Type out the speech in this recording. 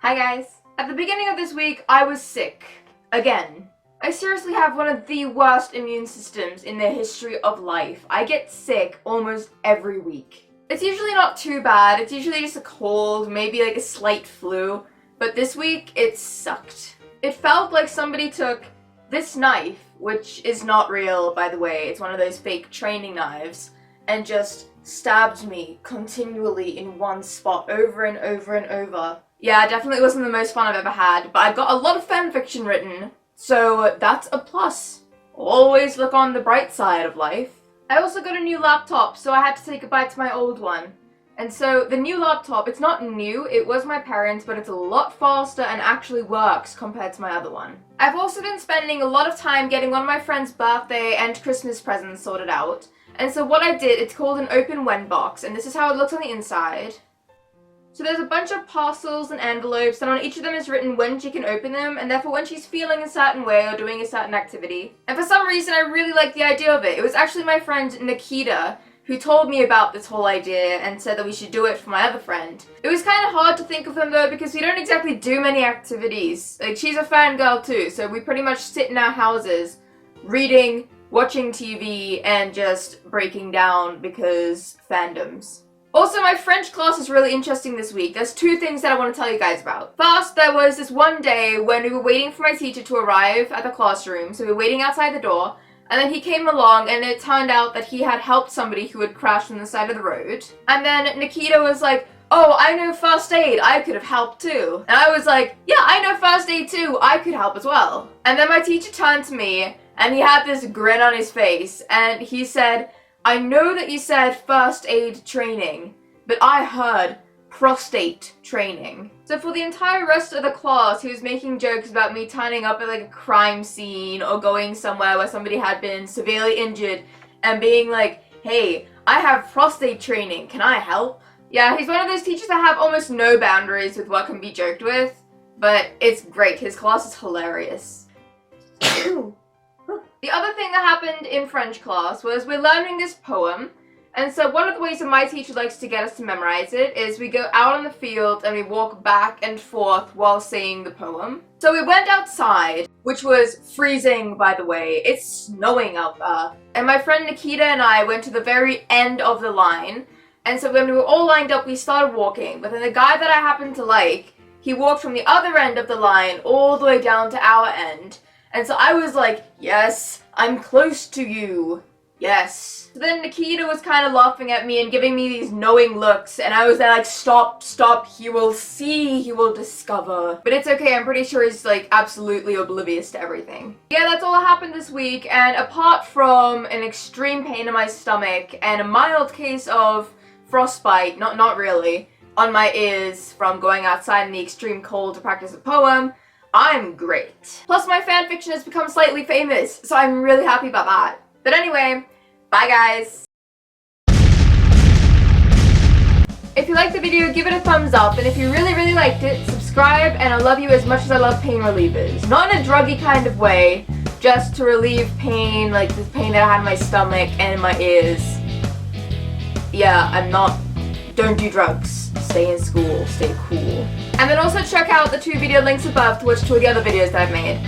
Hi guys! At the beginning of this week, I was sick. Again. I seriously have one of the worst immune systems in the history of life. I get sick almost every week. It's usually not too bad, it's usually just a cold, maybe like a slight flu, but this week, it sucked. It felt like somebody took this knife, which is not real, by the way, it's one of those fake training knives, and just stabbed me continually in one spot over and over and over. Yeah, definitely wasn't the most fun I've ever had, but I got a lot of fanfiction written, so that's a plus. Always look on the bright side of life. I also got a new laptop, so I had to say goodbye to my old one. And so the new laptop, it's not new, it was my parents', but it's a lot faster and actually works compared to my other one. I've also been spending a lot of time getting one of my friend's birthday and Christmas presents sorted out. And so what I did, it's called an open when box, and this is how it looks on the inside. So there's a bunch of parcels and envelopes, and on each of them is written when she can open them, and therefore when she's feeling a certain way or doing a certain activity. And for some reason I really liked the idea of it. It was actually my friend Nikita who told me about this whole idea and said that we should do it for my other friend. It was kind of hard to think of them though because we don't exactly do many activities. Like, she's a fangirl too, so we pretty much sit in our houses reading, watching TV, and just breaking down because fandoms. Also, my French class is really interesting this week. There's two things that I want to tell you guys about. First, there was this one day when we were waiting for my teacher to arrive at the classroom, so we were waiting outside the door, and then he came along and it turned out that he had helped somebody who had crashed on the side of the road. And then Nikita was like, "Oh, I know first aid, I could have helped too." And I was like, "Yeah, I know first aid too, I could help as well." And then my teacher turned to me and he had this grin on his face and he said, "I know that you said first aid training, but I heard prostate training." So for the entire rest of the class, he was making jokes about me turning up at like a crime scene or going somewhere where somebody had been severely injured and being like, "Hey, I have prostate training, can I help?" Yeah, he's one of those teachers that have almost no boundaries with what can be joked with, but it's great. His class is hilarious. The other thing that happened in French class was we're learning this poem, and so one of the ways that my teacher likes to get us to memorize it is we go out on the field and we walk back and forth while saying the poem. So we went outside, which was freezing, by the way. It's snowing out there. And my friend Nikita and I went to the very end of the line, and so when we were all lined up, we started walking, but then the guy that I happened to like, he walked from the other end of the line all the way down to our end. And so I was like, "Yes, I'm close to you. Yes." So then Nikita was kind of laughing at me and giving me these knowing looks, and I was there like, "Stop, stop, he will see, he will discover." But it's okay, I'm pretty sure he's like absolutely oblivious to everything. Yeah, that's all that happened this week, and apart from an extreme pain in my stomach and a mild case of frostbite, not really, on my ears from going outside in the extreme cold to practice a poem, I'm great. Plus my fanfiction has become slightly famous, so I'm really happy about that. But anyway, bye guys! If you liked the video, give it a thumbs up, and if you really liked it, subscribe, and I love you as much as I love pain relievers. Not in a druggy kind of way, just to relieve pain, like the pain that I had in my stomach and in my ears. Yeah, don't do drugs. Stay in school, stay cool. And then also check out the two video links above to watch two of the other videos that I've made.